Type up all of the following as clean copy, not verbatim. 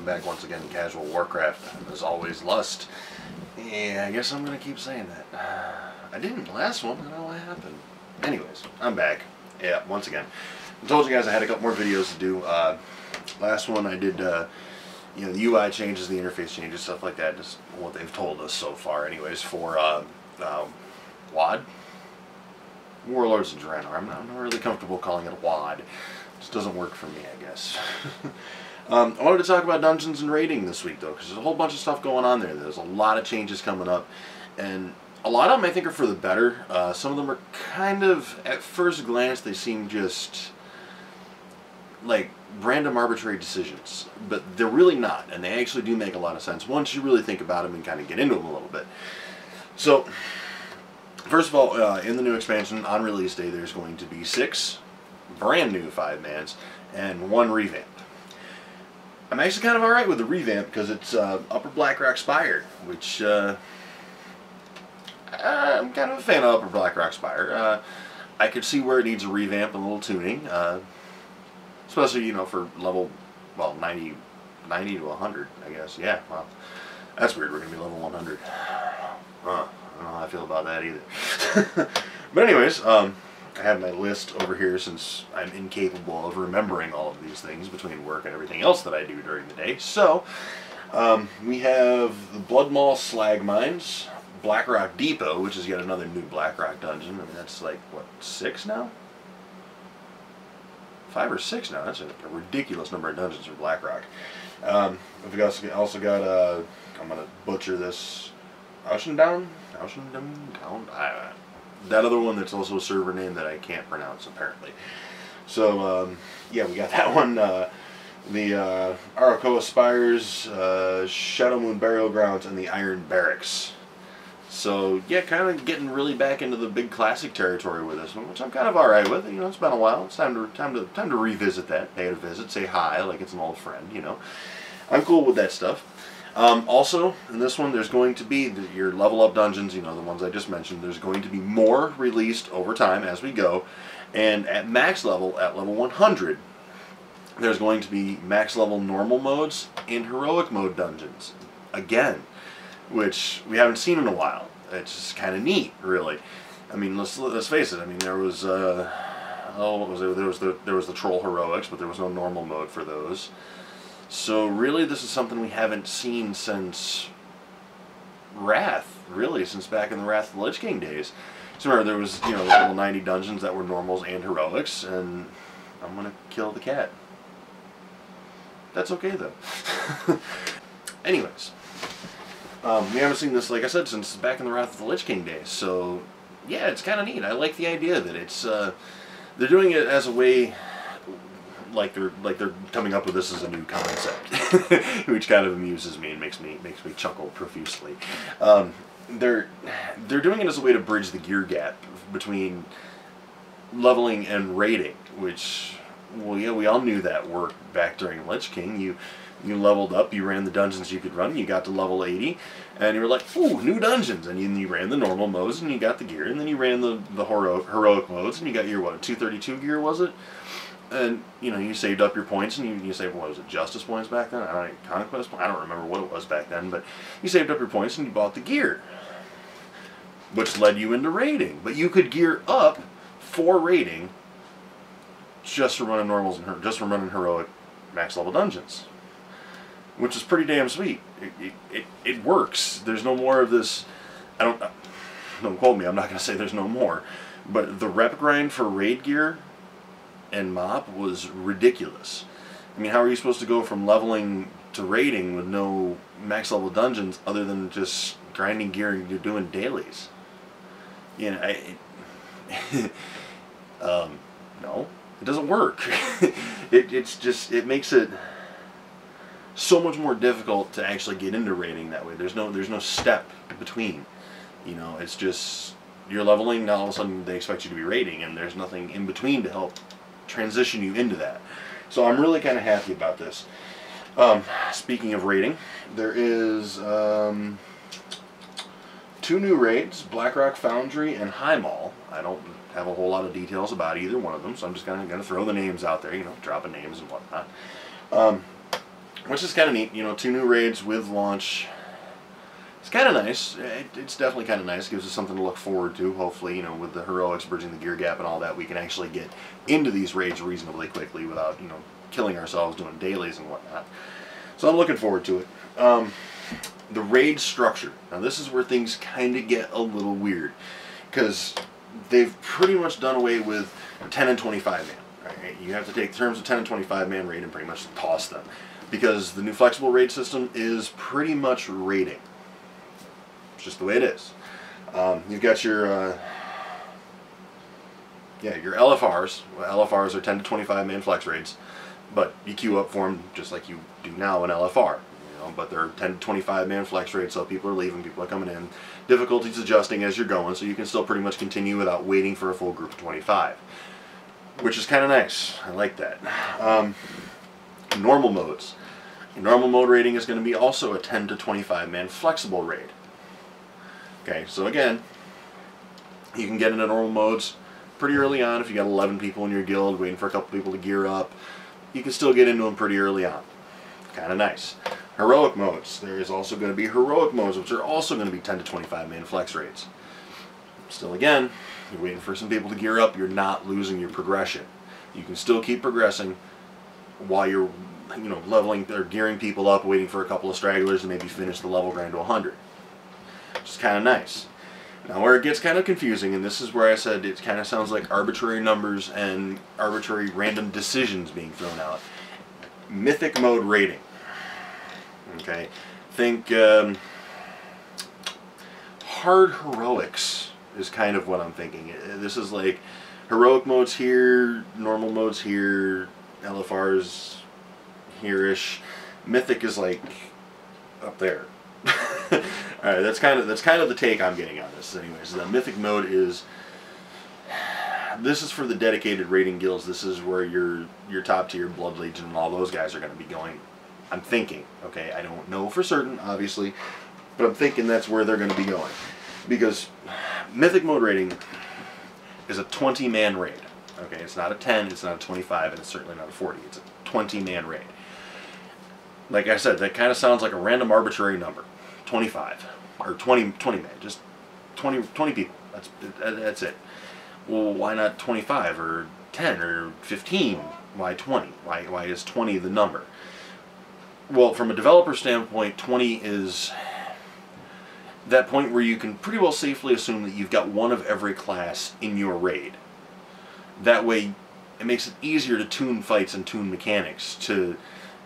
back once again to Casual Warcraft. As always, Lust. Yeah, I guess I'm going to keep saying that. I didn't last one, I don't know what happened. Anyways, I'm back. Yeah, once again. I told you guys I had a couple more videos to do. Last one I did, you know, the UI changes, the interface changes, stuff like that. Just what they've told us so far anyways for WAD. Warlords of Draenor. I'm not really comfortable calling it WAD. It just doesn't work for me, I guess. I wanted to talk about dungeons and raiding this week, though, because there's a whole bunch of stuff going on there. There's a lot of changes coming up, and a lot of them I think are for the better. Some of them are kind of, at first glance, they seem just like random arbitrary decisions, but they're really not, and they actually do make a lot of sense once you really think about them and kind of get into them a little bit. So, first of all, in the new expansion, on release day, there's going to be 6 brand new 5-mans and 1 revamp. I'm actually kind of alright with the revamp because it's Upper Blackrock Spire, which I'm kind of a fan of Upper Blackrock Spire. I could see where it needs a revamp and a little tuning, especially, you know, for level, well, 90 to 100, I guess. Yeah, well, that's weird. We're going to be level 100. I don't know how I feel about that either. But anyways, I have my list over here since I'm incapable of remembering all of these things between work and everything else that I do during the day. So, we have the Blood Maw Slag Mines, Blackrock Depot, which is yet another new Blackrock dungeon. I mean, that's like, what, 6 now? 5 or 6 now. That's a ridiculous number of dungeons for Blackrock. We've also got, I'm going to butcher this, Aushendown? That other one that's also a server name that I can't pronounce, apparently. So, yeah, we got that one. The Arakoa Spires, Shadow Moon Burial Grounds, and the Iron Barracks. So, yeah, kind of getting really back into the big classic territory with this one, which I'm kind of alright with. You know, it's been a while. It's time to revisit that, pay it a visit, say hi like it's an old friend, you know. I'm cool with that stuff. Also, in this one, there's going to be your level up dungeons, you know, the ones I just mentioned. There's going to be more released over time as we go. And at max level, at level 100, there's going to be max level normal modes and heroic mode dungeons. Again, which we haven't seen in a while. It's just kind of neat, really. I mean, let's face it. I mean, there was, what was it? There was the Troll Heroics, but there was no normal mode for those. So really, this is something we haven't seen since Wrath, really, since back in the Wrath of the Lich King days. So remember, there was, you know, the level 90 dungeons that were normals and heroics, and I'm gonna kill the cat. That's okay, though. Anyways, we haven't seen this, like I said, since back in the Wrath of the Lich King days, so yeah, it's kind of neat. I like the idea that it's, they're doing it as a way, like they're coming up with this as a new concept, which kind of amuses me and makes me chuckle profusely. They're doing it as a way to bridge the gear gap between leveling and raiding, which, well, yeah, we all knew that worked back during Lich King. You leveled up, you ran the dungeons you could run, you got to level 80, and you were like, ooh, new dungeons, and you ran the normal modes, and you got the gear, and then you ran the heroic modes, and you got your, what, 232 gear, was it? And, you know, you saved up your points, and you saved, what was it, Justice points back then? I don't know, Conquest points? I don't remember what it was back then, but you saved up your points, and you bought the gear, which led you into raiding. But you could gear up for raiding just for running normals and just for running heroic max level dungeons, which is pretty damn sweet. It works. There's no more of this. Don't quote me. I'm not going to say there's no more, but the rep grind for raid gear and mop was ridiculous. I mean, how are you supposed to go from leveling to raiding with no max level dungeons other than just grinding gear and you're doing dailies? You know, no, it doesn't work. It makes it so much more difficult to actually get into raiding that way. There's no step between. You know, it's just you're leveling, now all of a sudden they expect you to be raiding, and there's nothing in between to help transition you into that. So I'm really kind of happy about this. Speaking of raiding, there is 2 new raids, Blackrock Foundry and High Mall. I don't have a whole lot of details about either one of them, so I'm just going to throw the names out there, you know, dropping names and whatnot. which is kind of neat. You know, 2 new raids with launch. It's kind of nice. It's definitely kind of nice. It gives us something to look forward to. Hopefully, you know, with the heroics bridging the gear gap and all that, we can actually get into these raids reasonably quickly without, you know, killing ourselves doing dailies and whatnot. So I'm looking forward to it. The raid structure. Now this is where things kind of get a little weird, because they've pretty much done away with 10 and 25 man. Right? You have to take terms of 10 and 25 man raid and pretty much toss them, because the new flexible raid system is pretty much raiding. It's just the way it is. You've got your your LFRs. Well, LFRs are 10 to 25 man flex raids, but you queue up for them just like you do now in LFR. You know, but they're 10 to 25 man flex raids, so people are leaving, people are coming in. Difficulty's adjusting as you're going, so you can still pretty much continue without waiting for a full group of 25, which is kind of nice. I like that. Normal modes. Normal mode raiding is going to be also a 10 to 25 man flexible raid. Okay, so again, you can get into normal modes pretty early on. If you got 11 people in your guild waiting for a couple people to gear up, you can still get into them pretty early on. Kind of nice. Heroic modes. There is also going to be heroic modes, which are also going to be 10 to 25 man flex raids. Still, again, you're waiting for some people to gear up. You're not losing your progression. You can still keep progressing while you're, you know, leveling or gearing people up, waiting for a couple of stragglers and maybe finish the level grind to 100. Which is kind of nice. Now where it gets kind of confusing, and this is where I said it kind of sounds like arbitrary numbers and arbitrary random decisions being thrown out. Mythic mode rating. Okay, think hard heroics is kind of what I'm thinking. This is like heroic modes here, normal modes here, LFRs here-ish. Mythic is like up there. All right, that's kind of the take I'm getting on this. Anyways, the Mythic mode is, this is for the dedicated raiding guilds. This is where your top tier Blood Legion and all those guys are going to be going. I'm thinking. Okay, I don't know for certain, obviously, but I'm thinking that's where they're going to be going, because Mythic mode raiding is a 20-man raid. Okay, it's not a 10, it's not a 25, and it's certainly not a 40. It's a 20-man raid. Like I said, that kind of sounds like a random arbitrary number. 25 or 20 man, just 20 people. That's it. Well, why not 25 or 10 or 15? Why 20? Why is 20 the number? Well, from a developer standpoint, 20 is that point where you can pretty well safely assume that you've got one of every class in your raid. That way, it makes it easier to tune fights and tune mechanics to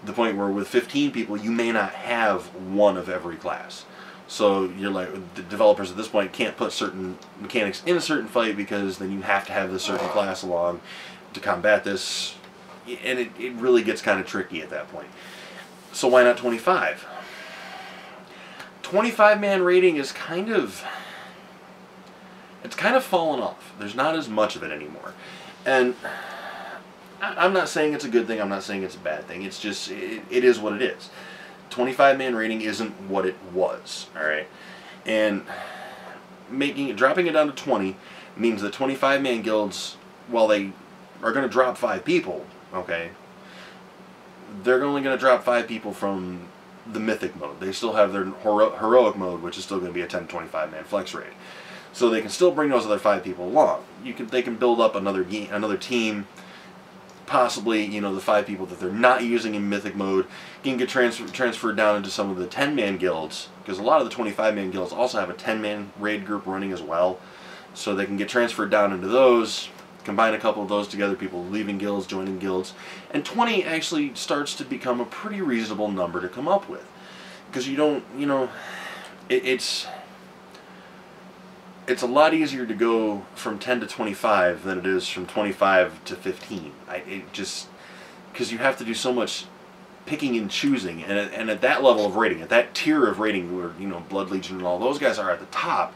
the point where with 15 people you may not have one of every class. So you're like, the developers at this point can't put certain mechanics in a certain fight, because then you have to have this certain class along to combat this, and it really gets kind of tricky at that point. So why not 25? 25-man raiding is kind of fallen off. There's not as much of it anymore. And I'm not saying it's a good thing, I'm not saying it's a bad thing, it's just, it is what it is. 25-man raiding isn't what it was, alright? And dropping it down to 20 means that 25-man guilds, while they are going to drop 5 people, okay, they're only going to drop 5 people from the Mythic mode. They still have their heroic mode, which is still going to be a 10 to 25-man flex raid. So they can still bring those other 5 people along. They can build up another team. Possibly, you know, the 5 people that they're not using in Mythic mode can get transferred down into some of the 10-man guilds, because a lot of the 25-man guilds also have a 10-man raid group running as well. So they can get transferred down into those, combine a couple of those together, people leaving guilds, joining guilds, and 20 actually starts to become a pretty reasonable number to come up with. Because you don't, you know, it's a lot easier to go from 10 to 25 than it is from 25 to 15. Because you have to do so much picking and choosing, and at that level of rating, at that tier of rating where, you know, Blood Legion and all those guys are at the top,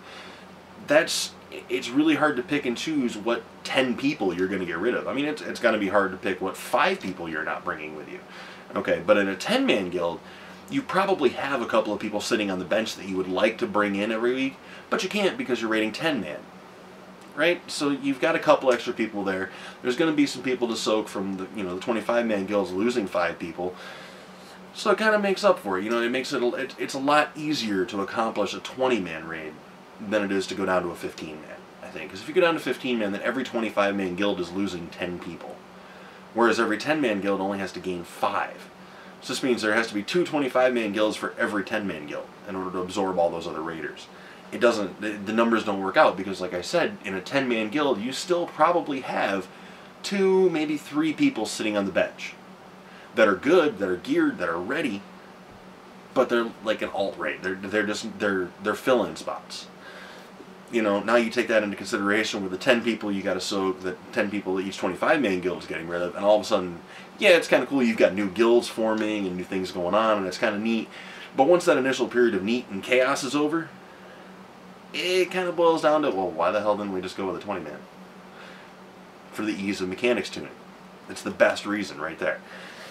it's really hard to pick and choose what 10 people you're going to get rid of. I mean, it's going to be hard to pick what 5 people you're not bringing with you. Okay, but in a 10-man guild, you probably have a couple of people sitting on the bench that you would like to bring in every week, but you can't because you're rating 10-man. Right? So you've got a couple extra people there. There's going to be some people to soak from the, you know, the 25-man guilds losing 5 people. So it kind of makes up for it. You know, it makes it's a lot easier to accomplish a 20-man raid than it is to go down to a 15-man, I think. Because if you go down to 15-man, then every 25-man guild is losing 10 people. Whereas every 10-man guild only has to gain 5. So this means there has to be 2 25-man guilds for every 10-man guild in order to absorb all those other raiders. It doesn't, the numbers don't work out because, like I said, in a 10-man guild, you still probably have 2, maybe 3 people sitting on the bench that are good, that are geared, that are ready, but they're like an alt raid. They're fill-in spots. You know, now you take that into consideration with the 10 people you got to soak, the 10 people that each 25-man guild is getting rid of, and all of a sudden, yeah, it's kind of cool. You've got new guilds forming and new things going on, and it's kind of neat. But once that initial period of neat and chaos is over, it kind of boils down to, well, why the hell didn't we just go with a 20-man? For the ease of mechanics tuning. It's the best reason right there.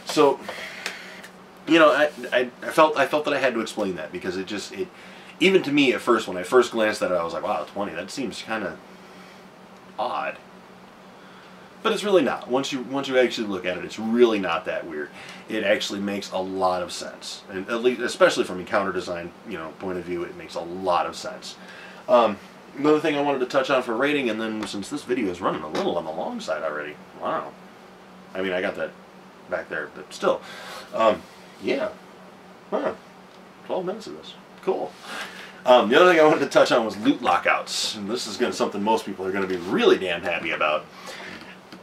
So, you know, I felt that I had to explain that because it even to me at first, when I first glanced at it, I was like, wow, 20, that seems kind of odd. But it's really not. Once you actually look at it, it's really not that weird. It actually makes a lot of sense, and at least, especially from a counter design, you know, point of view, it makes a lot of sense. Another thing I wanted to touch on for rating, and then since this video is running a little on the long side already, wow. I mean, I got that back there, but still, yeah, 12 minutes of this, cool. The other thing I wanted to touch on was loot lockouts, and this is something most people are going to be really damn happy about.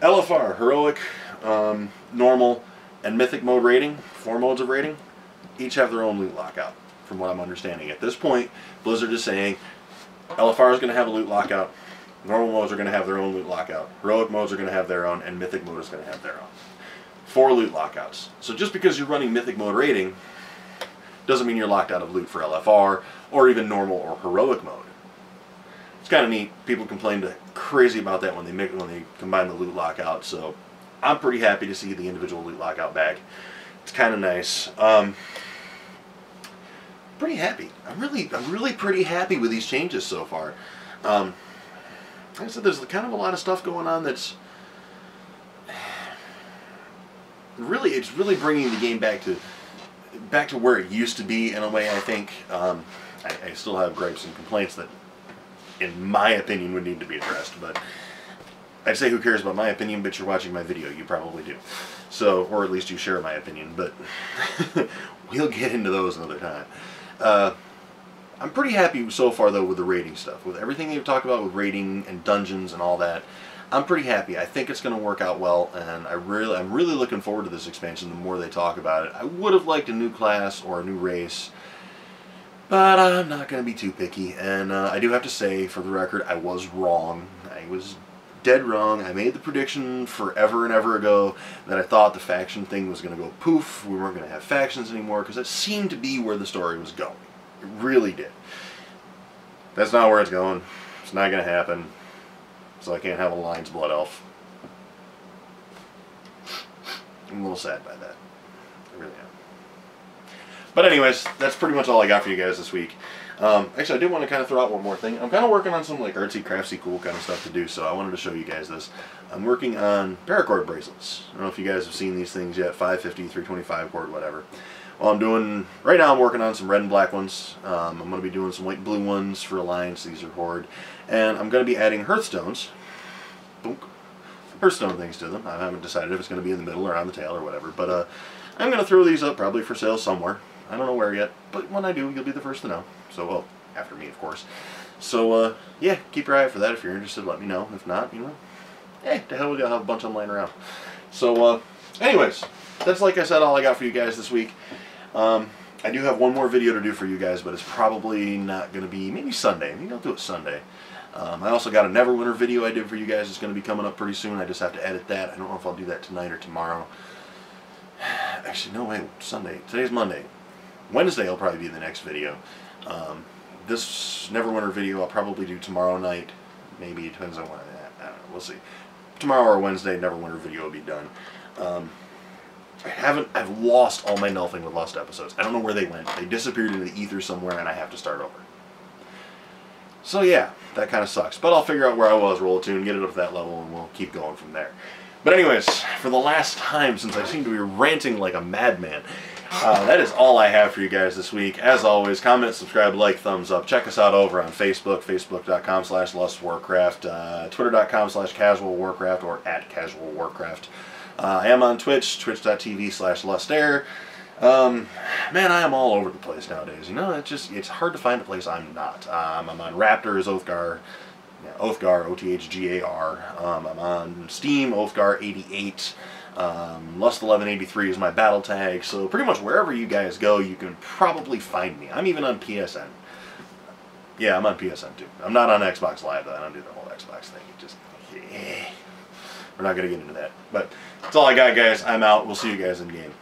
LFR, heroic, normal, and mythic mode rating, 4 modes of rating, each have their own loot lockout, from what I'm understanding. At this point, Blizzard is saying LFR is going to have a loot lockout, normal modes are going to have their own loot lockout, heroic modes are going to have their own, and mythic mode is going to have their own. 4 loot lockouts. So just because you're running mythic mode rating doesn't mean you're locked out of loot for LFR, or even normal or heroic mode. It's kind of neat. People complained crazy about that when they combine the loot lockout. So I'm pretty happy to see the individual loot lockout back. It's kind of nice. Pretty happy. I'm really pretty happy with these changes so far. Like I said, there's kind of a lot of stuff going on that's it's really bringing the game back to where it used to be in a way. I think I still have gripes and complaints that, in my opinion, would need to be addressed, but I'd say who cares about my opinion, but you're watching my video, you probably do. So, or at least you share my opinion, but we'll get into those another time. I'm pretty happy so far, though, with the rating stuff. With everything they've talked about with rating and dungeons and all that, I'm pretty happy. I think it's going to work out well, and I'm really looking forward to this expansion the more they talk about it. I would have liked a new class or a new race, but I'm not going to be too picky. And I do have to say, for the record, I was wrong. I was dead wrong. I made the prediction forever and ever ago that I thought the faction thing was going to go poof. We weren't going to have factions anymore, because it seemed to be where the story was going. It really did. That's not where it's going. It's not going to happen. So I can't have a Lion's Blood Elf. I'm a little sad by that. I really am. But anyways, that's pretty much all I got for you guys this week. Actually, I did want to kind of throw out one more thing. I'm kind of working on some like artsy, craftsy, cool kind of stuff to do, so I wanted to show you guys this. I'm working on paracord bracelets. I don't know if you guys have seen these things yet, 550, 325 cord, whatever. Well, right now I'm working on some red and black ones. I'm going to be doing some white and blue ones for Alliance. These are Horde. And I'm going to be adding Hearthstones. Boom. Hearthstone things to them. I haven't decided if it's going to be in the middle or on the tail or whatever. But I'm going to throw these up probably for sale somewhere. I don't know where yet. But when I do, you'll be the first to know. So, well, after me, of course. So, yeah, keep your eye out for that. If you're interested, let me know. If not, you know, hey, the hell, we got to have a bunch of them laying around. So, anyways, that's, like I said, all I got for you guys this week. I do have one more video to do for you guys, but it's probably not going to be, maybe Sunday. Maybe I'll do it Sunday. I also got a Neverwinter video I did for you guys. It's going to be coming up pretty soon. I just have to edit that. I don't know if I'll do that tonight or tomorrow. Actually, no, wait, Sunday. Today's Monday. Wednesday will probably be the next video. This Neverwinter video I'll probably do tomorrow night. Maybe, it depends on when I don't know, we'll see. Tomorrow or Wednesday, Neverwinter video will be done. I've lost all my Nelfing with Lust episodes. I don't know where they went. They disappeared into the ether somewhere, and I have to start over. So yeah, that kind of sucks. But I'll figure out where I was, roll a tune, get it up to that level, and we'll keep going from there. But anyways, for the last time, since I seem to be ranting like a madman, That is all I have for you guys this week. As always, comment, subscribe, like, thumbs up. Check us out over on Facebook, facebook.com/lustwarcraft, twitter.com/casualwarcraft, or @casualwarcraft. I am on Twitch, twitch.tv/lustair. Man, I am all over the place nowadays. You know, it's hard to find a place I'm not. I'm on Raptors, Oathgar, Oathgar, OTHGAR. I'm on Steam, Oathgar88. Lust1183 is my battle tag. So pretty much wherever you guys go, you can probably find me. I'm even on PSN. Yeah, I'm on PSN too. I'm not on Xbox Live though. I don't do the whole Xbox thing. It just, we're not gonna get into that. But that's all I got, guys. I'm out. We'll see you guys in game.